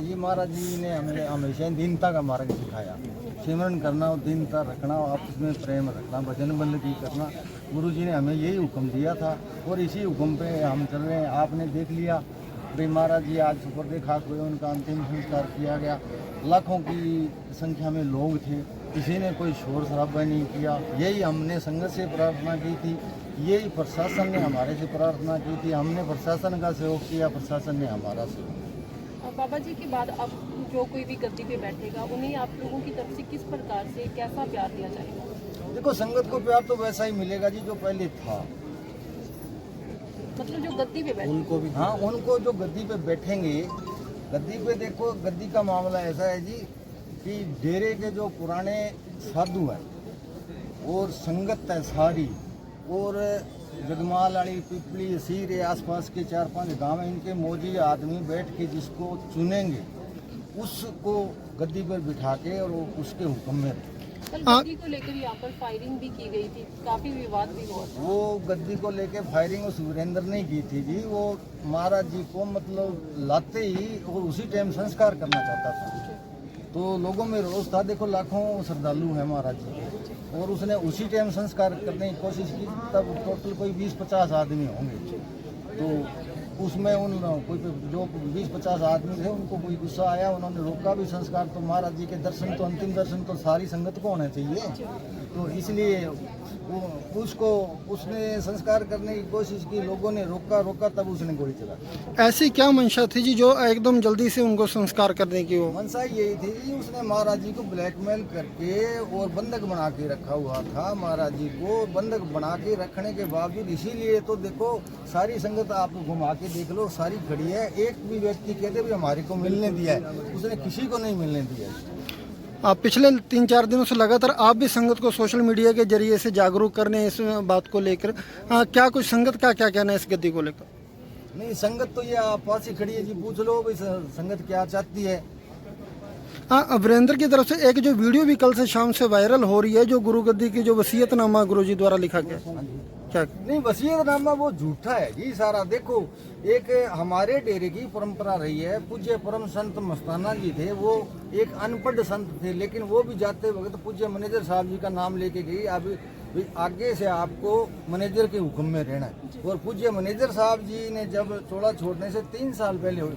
जी महाराज जी ने हमें हमेशा दीनता का मार्ग सिखाया, सिमरन करना और दीनता रखना, आपस में प्रेम रखना, भजन बंदगी करना, गुरु जी ने हमें यही हुक्म दिया था और इसी हुक्म पे हम चल रहे हैं। आपने देख लिया भाई महाराज जी आज सुपुर्दे खाक हुए, उनका अंतिम संस्कार किया गया। लाखों की संख्या में लोग थे, किसी ने कोई शोर शराबा नहीं किया। यही हमने संगत से प्रार्थना की थी, यही प्रशासन ने हमारे से प्रार्थना की थी। हमने प्रशासन का सहयोग किया, प्रशासन ने हमारा सहयोग। बाबा जी के बाद अब जो कोई भी गद्दी पे बैठेगा उन्हें आप लोगों की तरफ से किस प्रकार से कैसा प्यार दिया जाएगा? देखो संगत को प्यार तो वैसा ही मिलेगा जी जो पहले था। मतलब जो गद्दी पे बैठे उनको भी, हाँ उनको जो गद्दी पे बैठेंगे, गद्दी पे देखो गद्दी का मामला ऐसा है जी कि डेरे के जो पुराने साधु हैं और संगत है सारी, और जगमाल वाली पिपली सीर आसपास के 4-5 गांव हैं, इनके मौजी आदमी बैठ के जिसको चुनेंगे उसको गद्दी पर बिठा के और उसके हुक्म में रहे। कल गद्दी को लेकर यहाँ पर फायरिंग भी की गई थी, काफी विवाद भी हुआ था। वो गद्दी को लेके फायरिंग उस वीरेंद्र ने की थी जी। वो महाराज जी को मतलब लाते ही और उसी टाइम संस्कार करना चाहता था, तो लोगों में रोष था। देखो लाखों श्रद्धालु हैं महाराज जी के, और उसने उसी टाइम संस्कार करने की कोशिश की। तब टोटल कोई 20-50 आदमी होंगे, तो उसमें उन कोई जो 20-50 आदमी थे उनको कोई गुस्सा आया, उन्होंने रोका भी संस्कार। तो महाराज जी के दर्शन तो अंतिम दर्शन तो सारी संगत को होने चाहिए, तो इसलिए उसने संस्कार करने की कोशिश की, लोगों ने रोका, तब उसने गोली चला। ऐसी क्या मंशा थी जी जो एकदम जल्दी से उनको संस्कार करने की हो? मनसा यही थी कि उसने महाराज जी को ब्लैकमेल करके और बंधक बना के रखा हुआ था। महाराज जी को बंधक बना के रखने के बावजूद, इसीलिए तो देखो सारी संगत आप घुमा के देख लो, सारी खड़ी है। एक भी व्यक्ति कहते भी हमारे को मिलने दिया है, उसने किसी को नहीं मिलने दिया है। आप पिछले 3-4 दिनों से लगातार आप भी संगत को सोशल मीडिया के जरिए से जागरूक करने इस बात को लेकर, क्या कुछ संगत का क्या कहना है इस गद्दी को लेकर? नहीं संगत तो ये आप पास ही खड़ी है जी, पूछ लो भाई संगत क्या चाहती है। हाँ, वीरेंद्र की तरफ से एक जो वीडियो भी कल से शाम से वायरल हो रही है, जो गुरु गद्दी की जो वसीयतनामा गुरुजी द्वारा लिखा गया, क्या? नहीं वसीयतनामा वो झूठा है जी सारा। देखो एक हमारे डेरे की परंपरा रही है, पूज्य परम संत मस्ताना जी थे, वो एक अनपढ़ संत थे, लेकिन वो भी जाते वक्त पूज्य मैनेजर साहब जी का नाम लेके गई। अभी आगे से आपको मैनेजर के हुक्म में रहना है। और पूज्य मैनेजर साहब जी ने जब चोला छोड़ने से 3 साल पहले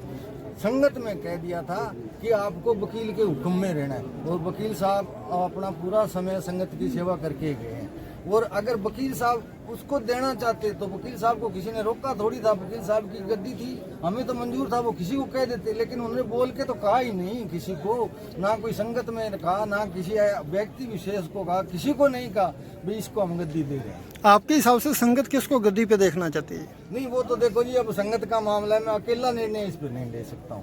संगत में कह दिया था कि आपको वकील के हुक्म में रहना है, और वकील साहब अपना पूरा समय संगत की सेवा करके गए हैं। और अगर वकील साहब उसको देना चाहते तो वकील साहब को किसी ने रोका थोड़ी था। वकील साहब की गद्दी थी, हमें तो मंजूर था, वो किसी को कह देते, लेकिन उन्होंने बोल के तो कहा ही नहीं किसी को, ना कोई संगत में कहा, ना किसी व्यक्ति विशेष को कहा, किसी को नहीं कहा भाई इसको हम गद्दी दे रहे हैं। आपके हिसाब से संगत किसको गद्दी पे देखना चाहती है? नहीं वो तो देखो जी अब संगत का मामला है, मैं अकेला निर्णय इस पर नहीं ले सकता हूँ।